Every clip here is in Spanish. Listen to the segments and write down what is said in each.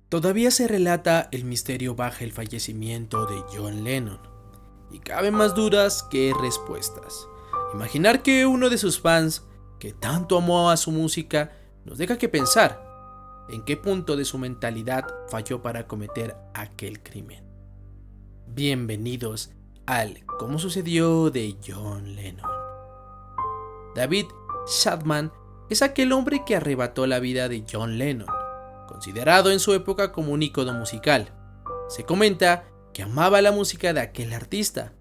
Todavía se relata el misterio bajo el fallecimiento de John Lennon, y caben más dudas que respuestas. Imaginar que uno de sus fans, que tanto amó a su música, nos deja que pensar en qué punto de su mentalidad falló para cometer aquel crimen. Bienvenidos al ¿Cómo sucedió? De John Lennon. David Chapman es aquel hombre que arrebató la vida de John Lennon, considerado en su época como un ícono musical. Se comenta que amaba la música de aquel artista,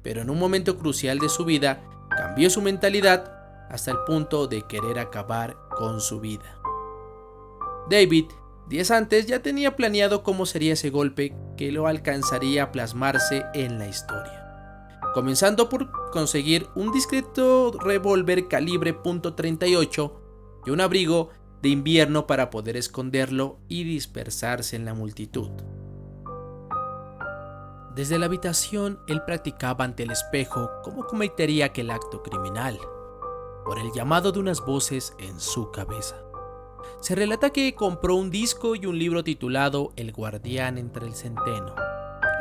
pero en un momento crucial de su vida cambió su mentalidad hasta el punto de querer acabar con su vida. David, días antes, ya tenía planeado cómo sería ese golpe que lo alcanzaría a plasmarse en la historia, comenzando por conseguir un discreto revólver calibre .38 y un abrigo de invierno para poder esconderlo y dispersarse en la multitud. Desde la habitación, él practicaba ante el espejo cómo cometería aquel acto criminal, por el llamado de unas voces en su cabeza. Se relata que compró un disco y un libro titulado El guardián entre el centeno,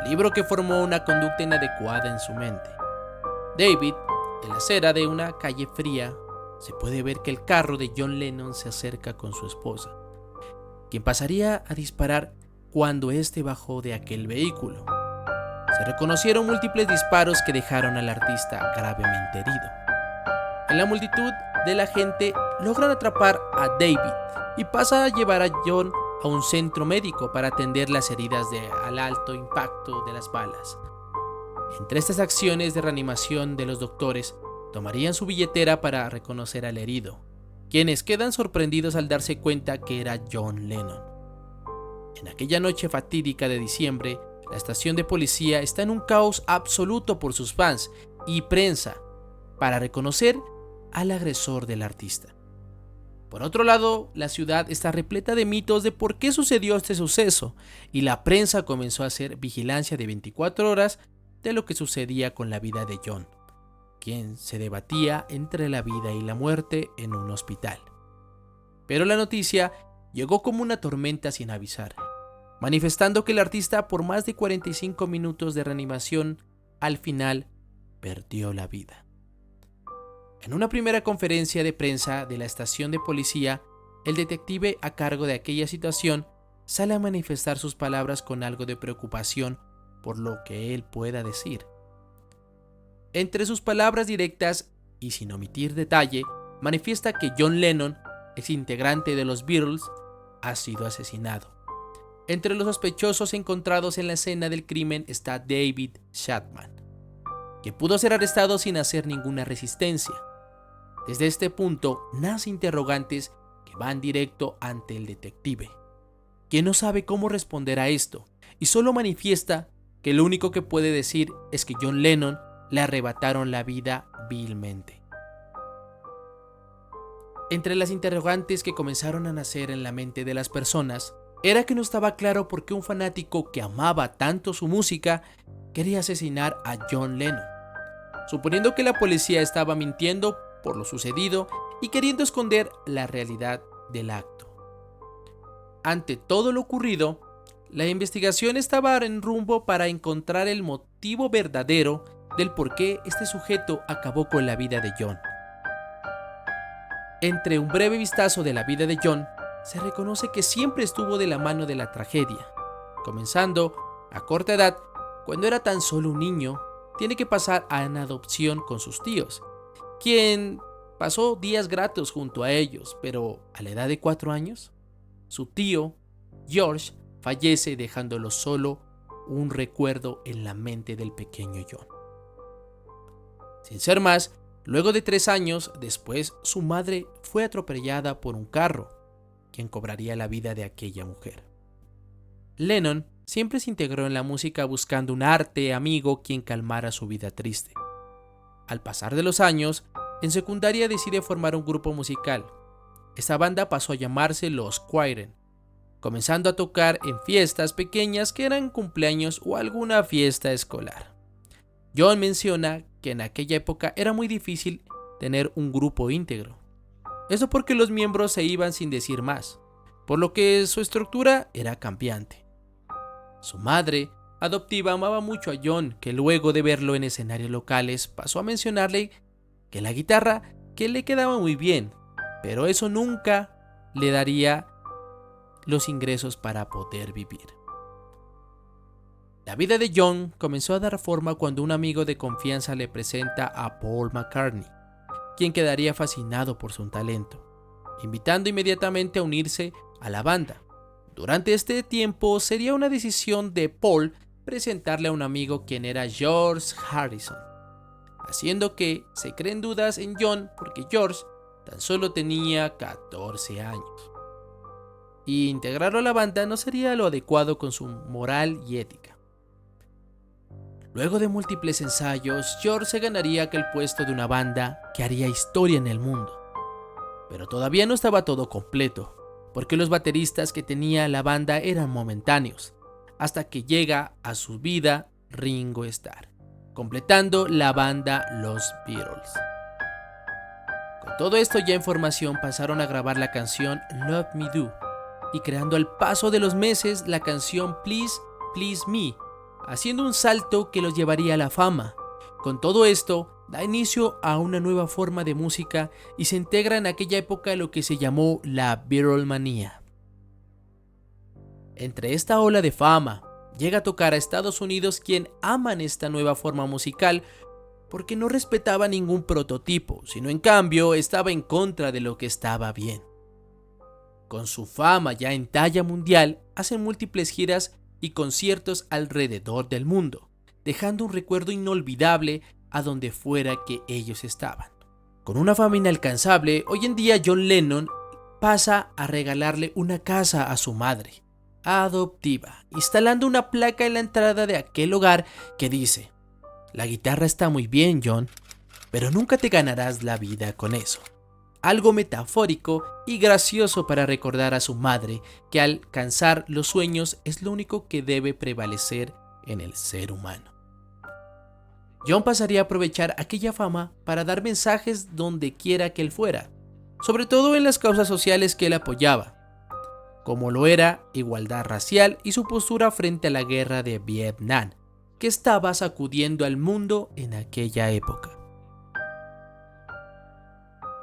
libro que formó una conducta inadecuada en su mente. David, en la acera de una calle fría, se puede ver que el carro de John Lennon se acerca con su esposa, quien pasaría a disparar cuando éste bajó de aquel vehículo. Se reconocieron múltiples disparos que dejaron al artista gravemente herido. En la multitud de la gente logran atrapar a David y pasa a llevar a John a un centro médico para atender las heridas al alto impacto de las balas. Entre estas acciones de reanimación de los doctores, tomarían su billetera para reconocer al herido, quienes quedan sorprendidos al darse cuenta que era John Lennon. En aquella noche fatídica de diciembre, la estación de policía está en un caos absoluto por sus fans y prensa para reconocer al agresor del artista. Por otro lado, la ciudad está repleta de mitos de por qué sucedió este suceso, y la prensa comenzó a hacer vigilancia de 24 horas de lo que sucedía con la vida de John, quien se debatía entre la vida y la muerte en un hospital. Pero la noticia llegó como una tormenta sin avisar, manifestando que el artista, por más de 45 minutos de reanimación, al final perdió la vida. En una primera conferencia de prensa de la estación de policía, el detective a cargo de aquella situación sale a manifestar sus palabras con algo de preocupación por lo que él pueda decir. Entre sus palabras directas y sin omitir detalle, manifiesta que John Lennon, ex integrante de los Beatles, ha sido asesinado. Entre los sospechosos encontrados en la escena del crimen está David Chapman, que pudo ser arrestado sin hacer ninguna resistencia. Desde este punto nacen interrogantes que van directo ante el detective, quien no sabe cómo responder a esto y solo manifiesta que lo único que puede decir es que John Lennon le arrebataron la vida vilmente. Entre las interrogantes que comenzaron a nacer en la mente de las personas era que no estaba claro por qué un fanático que amaba tanto su música quería asesinar a John Lennon, suponiendo que la policía estaba mintiendo por lo sucedido y queriendo esconder la realidad del acto. Ante todo lo ocurrido, la investigación estaba en rumbo para encontrar el motivo verdadero del por qué este sujeto acabó con la vida de John. Entre un breve vistazo de la vida de John, se reconoce que siempre estuvo de la mano de la tragedia, comenzando a corta edad, cuando era tan solo un niño, tiene que pasar en adopción con sus tíos, quien pasó días gratos junto a ellos, pero a la edad de 4 años, su tío, George, fallece dejándolo solo un recuerdo en la mente del pequeño John. Sin ser más, luego de 3 años después, su madre fue atropellada por un carro, quien cobraría la vida de aquella mujer. Lennon siempre se integró en la música buscando un arte amigo quien calmara su vida triste. Al pasar de los años, en secundaria decide formar un grupo musical. Esta banda pasó a llamarse Los Quirren, comenzando a tocar en fiestas pequeñas que eran cumpleaños o alguna fiesta escolar. John menciona que en aquella época era muy difícil tener un grupo íntegro. Eso porque los miembros se iban sin decir más. por lo que su estructura era cambiante. Su madre adoptiva amaba mucho a John, que luego de verlo en escenarios locales pasó a mencionarle que la guitarra que le quedaba muy bien, pero eso nunca le daría los ingresos para poder vivir. La vida de John comenzó a dar forma cuando un amigo de confianza le presenta a Paul McCartney, quien quedaría fascinado por su talento, invitando inmediatamente a unirse a la banda. Durante este tiempo sería una decisión de Paul presentarle a un amigo quien era George Harrison, haciendo que se creen dudas en John porque George tan solo tenía 14 años. Y integrarlo a la banda no sería lo adecuado con su moral y ética. Luego de múltiples ensayos, George se ganaría aquel puesto de una banda que haría historia en el mundo. Pero todavía no estaba todo completo, porque los bateristas que tenía la banda eran momentáneos, hasta que llega a su vida Ringo Starr, completando la banda Los Beatles. Con todo esto ya en formación pasaron a grabar la canción Love Me Do, y creando al paso de los meses la canción Please, Please Me, haciendo un salto que los llevaría a la fama. Con todo esto, da inicio a una nueva forma de música y se integra en aquella época lo que se llamó la Beatlemanía. Entre esta ola de fama, llega a tocar a Estados Unidos, quien aman esta nueva forma musical porque no respetaba ningún prototipo, sino en cambio estaba en contra de lo que estaba bien. Con su fama ya en talla mundial, hacen múltiples giras y conciertos alrededor del mundo, dejando un recuerdo inolvidable a donde fuera que ellos estaban. Con una fama inalcanzable, hoy en día John Lennon pasa a regalarle una casa a su madre adoptiva, instalando una placa en la entrada de aquel hogar que dice: "La guitarra está muy bien, John, pero nunca te ganarás la vida con eso". Algo metafórico y gracioso para recordar a su madre que alcanzar los sueños es lo único que debe prevalecer en el ser humano. John pasaría a aprovechar aquella fama para dar mensajes donde quiera que él fuera, sobre todo en las causas sociales que él apoyaba, como lo era igualdad racial y su postura frente a la guerra de Vietnam, que estaba sacudiendo al mundo en aquella época.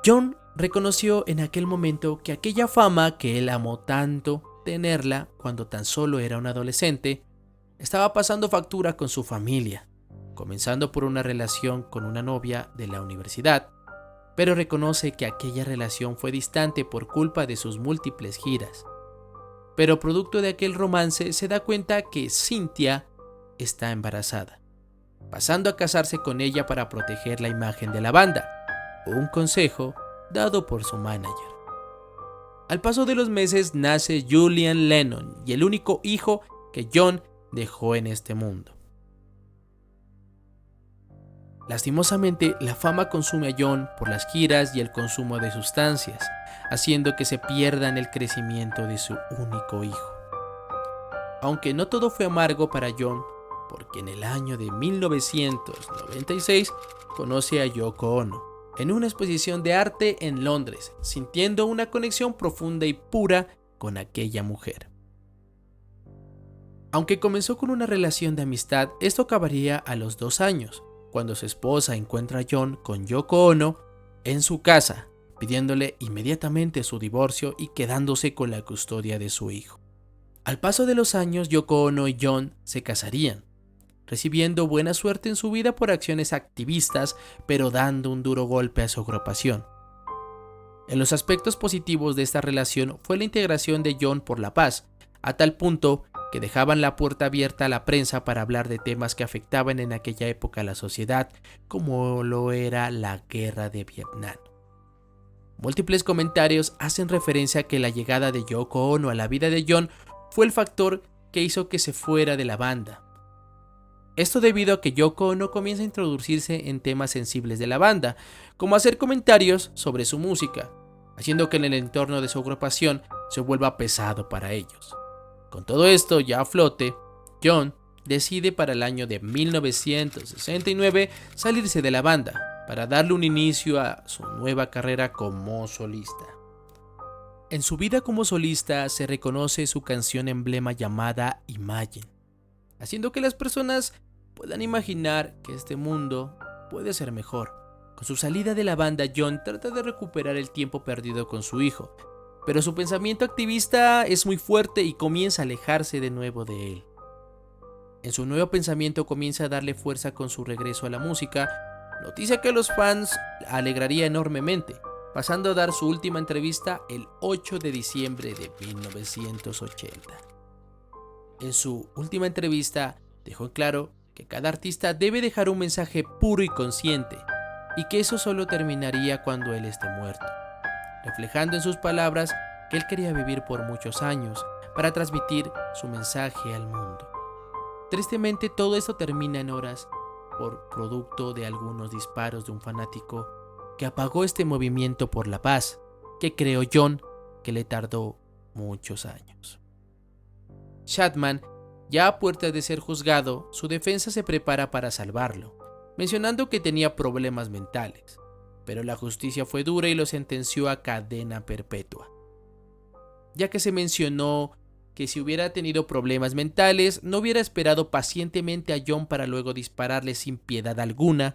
John reconoció en aquel momento que aquella fama que él amó tanto tenerla cuando tan solo era un adolescente, estaba pasando factura con su familia, comenzando por una relación con una novia de la universidad, pero reconoce que aquella relación fue distante por culpa de sus múltiples giras. Pero producto de aquel romance se da cuenta que Cynthia está embarazada, pasando a casarse con ella para proteger la imagen de la banda, un consejo dado por su manager. Al paso de los meses nace Julian Lennon y el único hijo que John dejó en este mundo. Lastimosamente, la fama consume a John por las giras y el consumo de sustancias, haciendo que se pierda en el crecimiento de su único hijo. Aunque no todo fue amargo para John, porque en el año de 1996 conoce a Yoko Ono en una exposición de arte en Londres, sintiendo una conexión profunda y pura con aquella mujer. Aunque comenzó con una relación de amistad, esto acabaría a los 2 años, cuando su esposa encuentra a John con Yoko Ono en su casa, pidiéndole inmediatamente su divorcio y quedándose con la custodia de su hijo. Al paso de los años, Yoko Ono y John se casarían, recibiendo buena suerte en su vida por acciones activistas, pero dando un duro golpe a su agrupación. En los aspectos positivos de esta relación fue la integración de John por la paz, a tal punto que dejaban la puerta abierta a la prensa para hablar de temas que afectaban en aquella época a la sociedad, como lo era la guerra de Vietnam. Múltiples comentarios hacen referencia a que la llegada de Yoko Ono a la vida de John fue el factor que hizo que se fuera de la banda. Esto debido a que Yoko Ono comienza a introducirse en temas sensibles de la banda, como hacer comentarios sobre su música, haciendo que en el entorno de su agrupación se vuelva pesado para ellos. Con todo esto ya a flote, John decide para el año de 1969 salirse de la banda para darle un inicio a su nueva carrera como solista. En su vida como solista se reconoce su canción emblema llamada Imagine, haciendo que las personas puedan imaginar que este mundo puede ser mejor. Con su salida de la banda, John trata de recuperar el tiempo perdido con su hijo, pero su pensamiento activista es muy fuerte y comienza a alejarse de nuevo de él. En su nuevo pensamiento comienza a darle fuerza con su regreso a la música, noticia que a los fans alegraría enormemente, pasando a dar su última entrevista el 8 de diciembre de 1980. En su última entrevista dejó en claro que cada artista debe dejar un mensaje puro y consciente, y que eso solo terminaría cuando él esté muerto, reflejando en sus palabras que él quería vivir por muchos años para transmitir su mensaje al mundo. Tristemente, todo esto termina en horas por producto de algunos disparos de un fanático que apagó este movimiento por la paz, que creó John, que le tardó muchos años. Chapman, ya a puertas de ser juzgado, su defensa se prepara para salvarlo, mencionando que tenía problemas mentales, pero la justicia fue dura y lo sentenció a cadena perpetua, ya que se mencionó que si hubiera tenido problemas mentales, no hubiera esperado pacientemente a John para luego dispararle sin piedad alguna,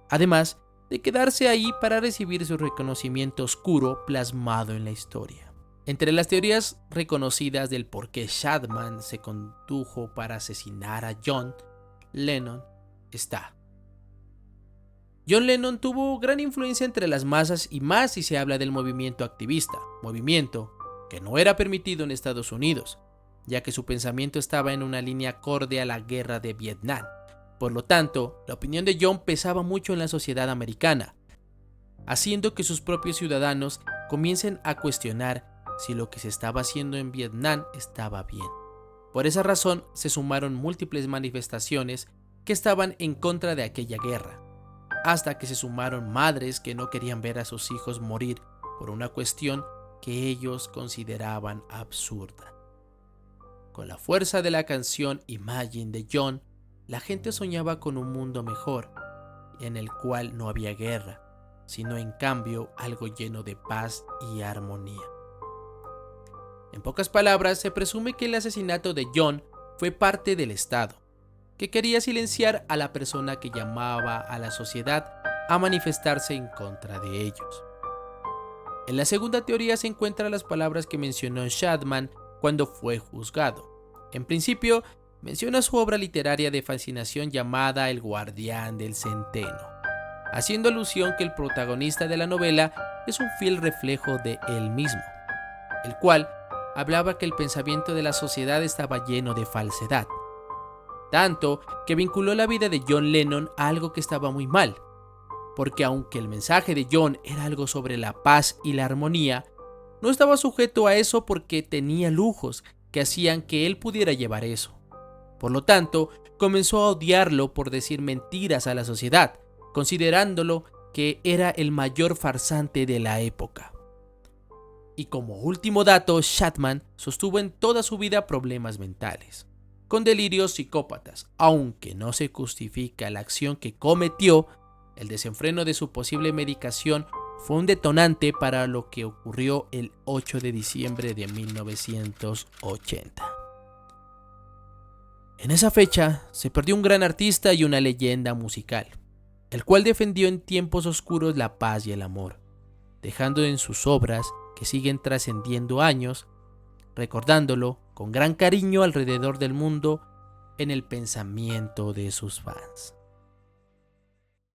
además de quedarse ahí para recibir su reconocimiento oscuro plasmado en la historia. Entre las teorías reconocidas del por qué Chapman se condujo para asesinar a John Lennon está: John Lennon tuvo gran influencia entre las masas y más si se habla del movimiento activista, movimiento que no era permitido en Estados Unidos, ya que su pensamiento estaba en una línea acorde a la guerra de Vietnam. Por lo tanto, la opinión de John pesaba mucho en la sociedad americana, haciendo que sus propios ciudadanos comiencen a cuestionar si lo que se estaba haciendo en Vietnam estaba bien. Por esa razón, se sumaron múltiples manifestaciones que estaban en contra de aquella guerra, hasta que se sumaron madres que no querían ver a sus hijos morir por una cuestión que ellos consideraban absurda. Con la fuerza de la canción Imagine de John, la gente soñaba con un mundo mejor, en el cual no había guerra, sino en cambio algo lleno de paz y armonía. En pocas palabras, se presume que el asesinato de John fue parte del Estado, que quería silenciar a la persona que llamaba a la sociedad a manifestarse en contra de ellos. En la segunda teoría se encuentran las palabras que mencionó Chapman cuando fue juzgado. En principio, menciona su obra literaria de fascinación llamada El Guardián del Centeno, haciendo alusión que el protagonista de la novela es un fiel reflejo de él mismo, el cual hablaba que el pensamiento de la sociedad estaba lleno de falsedad, tanto que vinculó la vida de John Lennon a algo que estaba muy mal, porque aunque el mensaje de John era algo sobre la paz y la armonía, no estaba sujeto a eso porque tenía lujos que hacían que él pudiera llevar eso. Por lo tanto, comenzó a odiarlo por decir mentiras a la sociedad, considerándolo que era el mayor farsante de la época. Y como último dato, Chapman sostuvo en toda su vida problemas mentales, con delirios psicópatas, aunque no se justifica la acción que cometió. El desenfreno de su posible medicación fue un detonante para lo que ocurrió el 8 de diciembre de 1980. En esa fecha se perdió un gran artista y una leyenda musical, el cual defendió en tiempos oscuros la paz y el amor, dejando en sus obras que siguen trascendiendo años, recordándolo con gran cariño alrededor del mundo en el pensamiento de sus fans.